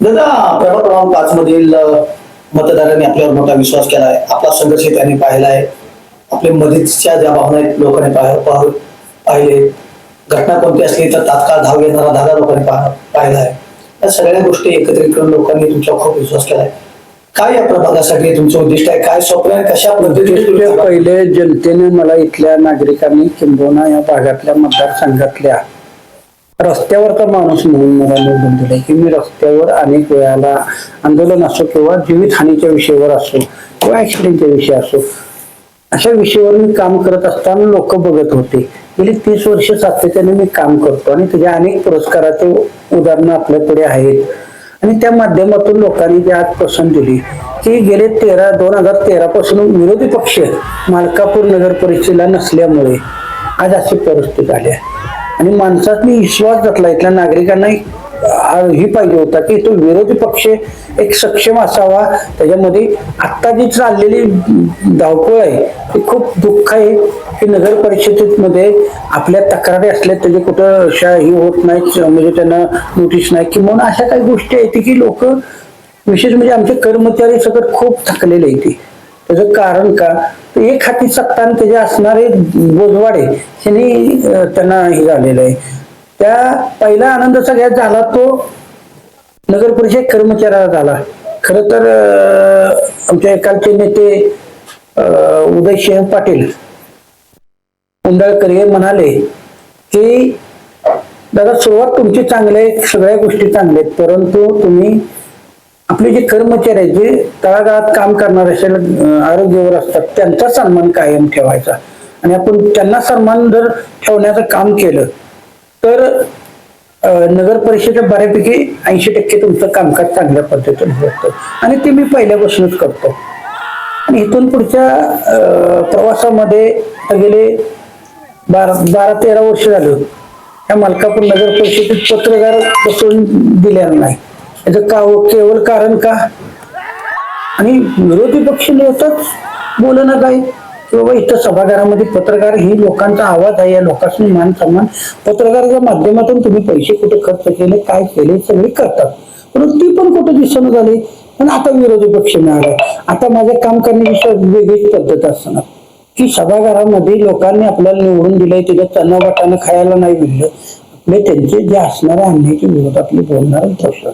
दादा, प्रभाग क्रमांक 5 मधील मतदारांनी आपल्यावर मोठा विश्वास केलाय. आपला संघर्ष त्यांनी पाहिलाय. आपल्या मदतीच्या ज्या भावना आहेत लोकांनी पाहिले. घटना कोणती असली तर तात्काळ धाव घेणारा धागा लोकांनी पाहिलाय. या सगळ्या गोष्टी एकत्रित करून लोकांनी तुमच्यावर खूप विश्वास केलाय. काय या प्रभागासाठी तुमचं उद्दिष्ट आहे? काय स्वप्न आहे? कशा पद्धतीने पहिले जनतेने मला इथल्या नागरिकांनी किंबहुना या भागातल्या मतदारसंघातल्या रस्त्यावरचा माणूस म्हणून मला निवडून दिलंय की मी रस्त्यावर अनेक वेळाला आंदोलन असो किंवा जीवितहानीच्या विषयावर असो किंवा ऍक्सिडेंटच्या विषय असो अशा विषयावर मी काम करत असताना लोक बघत होते. गेली 30 वर्ष सातत्याने मी काम करतो आणि त्याच्या अनेक पुरस्काराचे उदाहरणं आपल्या पुढे आहेत. आणि त्या माध्यमातून लोकांनी जी आज पसंत दिली की गेले 2013 पासून विरोधी पक्ष मालकापूर नगर परिषदेला नसल्यामुळे आज अशी परिस्थिती आली आहे. आणि माणसांनी विश्वास घातला, इथल्या नागरिकांना ही पाहिजे होता की तो विरोधी पक्ष एक सक्षम असावा. त्याच्यामध्ये आत्ता जी चाललेली धावपळ आहे ती खूप दुःख आहे की नगर परिषदेमध्ये आपल्या तक्रारी असल्या त्याचे कुठं ही होत नाही, म्हणजे त्यांना नोटीस नाही किंवा अशा काही गोष्टी आहेत की लोक विशेष म्हणजे आमचे कर्मचारी सगळं खूप थकलेले आहेत. त्याचं कारण का तर एक हाती सत्ता आणि त्याचे असणारे बोजवाडे यांनी त्यांना हे झालेलं आहे. त्या पहिला आनंद सगळ्यात झाला तो नगर परिषद कर्मचाऱ्याला झाला. खर तर आमच्या एकालचे नेते उदयसिंह पाटील उंडाळकर हे म्हणाले की दादा सुरुवात तुमची चांगली आहे, सगळ्या गोष्टी चांगल्या आहेत, परंतु तुम्ही आपले जे कर्मचारी आहेत जे तळागाळात काम करणारे असेल आरोग्यावर असतात त्यांचा सन्मान कायम ठेवायचा आणि आपण त्यांना सन्मान जर ठेवण्याचं काम केलं तर नगर परिषदेच्या बऱ्यापैकी 80% तुमचं कामकाज चांगल्या पद्धतीने होतं. आणि ते मी पहिल्यापासूनच करतो. आणि इथून पुढच्या प्रवासामध्ये गेले 12-13 वर्ष झाले या मालकापूर नगर परिषदेत पत्रकार बसवून दिलेला नाही. याचं केवळ कारण का आणि विरोधी पक्ष नेताच बोलणं काय की बाबा इथं सभागृहामध्ये पत्रकार ही लोकांचा आवाज आहे, या लोकांनी मान सन्मान पत्रकाराच्या माध्यमातून तुम्ही पैसे कुठे खर्च केले काय केले सगळे करतात, परंतु ती पण कुठे दिसणं झाली. पण आता विरोधी पक्ष मिळाला. आता माझं काम करण्याची वेगळीच पद्धत असणार की सभागृहामध्ये लोकांनी आपल्याला निवडून दिलंय त्याच्या चन्नावाटानं खायला नाही मिळलं, आपले त्यांचे जे असणाऱ्या अन्यायाच्या विरोधातले बोलणारे प्रश्न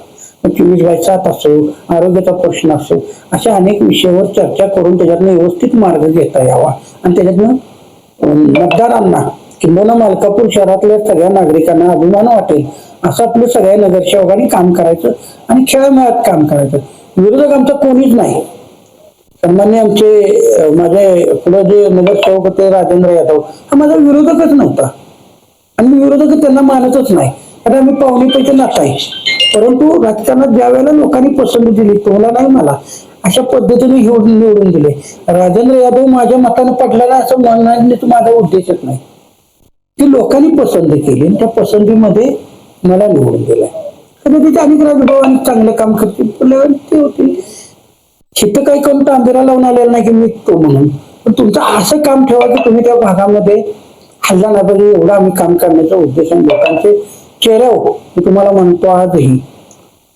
24/7 असो, आरोग्याचा प्रश्न असो, अशा अनेक विषयावर चर्चा करून त्याच्यातनं व्यवस्थित मार्ग घेता यावा आणि त्याच्यातनं मतदारांना किंवा मालकापूर शहरातल्या सगळ्या नागरिकांना अभिमान वाटेल असं आपलं सगळ्या नगरसेवकांनी काम करायचं आणि खेळमेळ्यात काम करायचं. विरोधक आमचा कोणीच नाही. सन्मान्य आमचे माझे पुढे जे नगरसेवक होते राजेंद्र यादव हा माझा विरोधकच नव्हता आणि मी विरोधक त्यांना मानतच नाही. आता आम्ही पाहुणे पैसे नात आहे, परंतु राजकारणात ज्या वेळेला लोकांनी पसंती दिली तुम्हाला नाही मला अशा पद्धतीने निवडून दिले. राजेंद्र यादव माझ्या मतानं पडला नाही असं म्हणण्याचा माझा उद्देशच नाही. ती लोकांनी पसंती केली त्या पसंतीमध्ये मला निवडून दिलाय. कधी अनेक राजभावांनी चांगलं काम करतील ते होतील. शित काही कोण तांब्याला लावून आलेला नाही की मी तो म्हणून, पण तुमचं असं काम ठेवा की तुम्ही त्या भागामध्ये हल्ला ना पाहिजे एवढं आम्ही काम करण्याचा उद्देश लोकांचे चेहऱ्यावर मी तुम्हाला म्हणतो आजही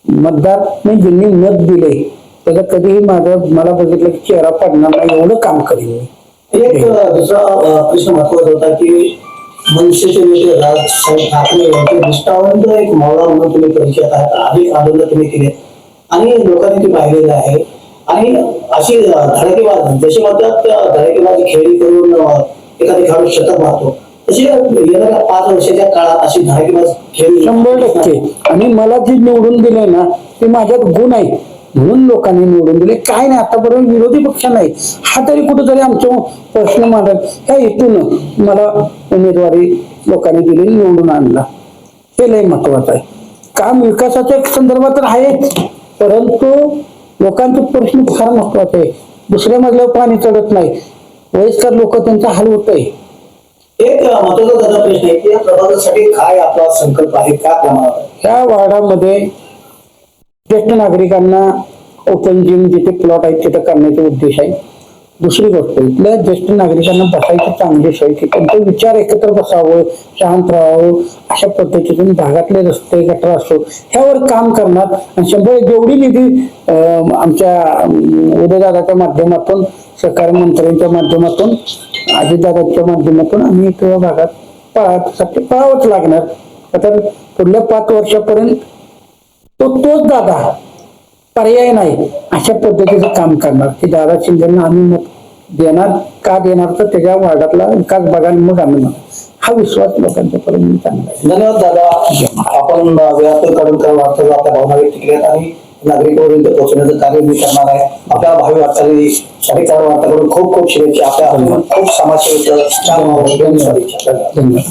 मतदार मी ज्यांनी मत दिले त्याचा कधीही मला बघितलं की चेहरा पडणार नाही एवढं काम करेन मी. एक दुसरा प्रश्न महत्वाचा होता की मनसेचे नेते राजसाहेब ठाकरे यांचे निष्ठावंत एक मावळा म्हणून तुम्ही परिचयात आहात. अधिक आंदोलन तुम्ही केले आणि लोकांनी ते पाहिलेलं आहे. आणि अशी धडकेबाज जशी म्हणतात धडकेबाज खेळी करून एखादी खेळाडू शतक मारतो तशी येणाऱ्या 5 वर्षाच्या काळात अशी धडकेबाज खेळी 100%. आणि मला जी निवडून दिले ना ते माझ्यात गुण आहे म्हणून लोकांनी निवडून दिले. काय नाही आतापर्यंत विरोधी पक्ष नाही हा तरी कुठेतरी आमचा प्रश्न मांडत ह्या हेतून मला उमेदवारी लोकांनी दिली निवडून आणला. हे लय महत्वाचं आहे. काम विकासाच्या संदर्भात तर आहेच, परंतु लोकांचे प्रश्न फार महत्वाचे आहे. दुसऱ्या मजल्यावर पाणी चढत नाही, वयस्कर लोक त्यांचा हाल होत आहे. एक महत्वाचा दादा प्रश्न आहे की या प्रभागासाठी काय आपला संकल्प आहे, काय प्रमाणात या वार्डामध्ये ज्येष्ठ नागरिकांना ओपन जिम जिथे प्लॉट आहेत तिथे करण्याचा उद्देश आहे. दुसरी गोष्ट इथल्या ज्येष्ठ नागरिकांना बसायची चांगली सोय की त्यांचे विचार एकत्र बसावं, शांत राहावं, अशा पद्धतीतून भागातले रस्ते गटर असो ह्यावर काम करणार आणि 100 जेवढी निधी आमच्या उदयदादाच्या माध्यमातून, सहकारी मंत्र्यांच्या माध्यमातून, अजितदादाच्या माध्यमातून आम्ही इथं भागात पळावंच लागणार. तर पुढल्या 5 वर्षापर्यंत तोच दादा, पर्याय नाही अशा पद्धतीचं काम करणार की दादा शिंदेना आम्ही मत देणार. का देणार तर त्याच्या वार्डातला विकास बघायला मग आम्ही हा विश्वास लोकांच्या पर्यंत चांगला आहे. धन्यवाद दादा. आपण वेळातून काढून काय वाटतं आपल्या भावना व्यक्त केल्यात आणि नागरिकांपर्यंत पोहोचण्याचं कार्य मी करणार आहे. आपल्या भावी वाटचालीसाठी वार्ताकडून खूप खूप शुभेच्छा. आपल्या खूप समाजसेवेचं धन्यवाद.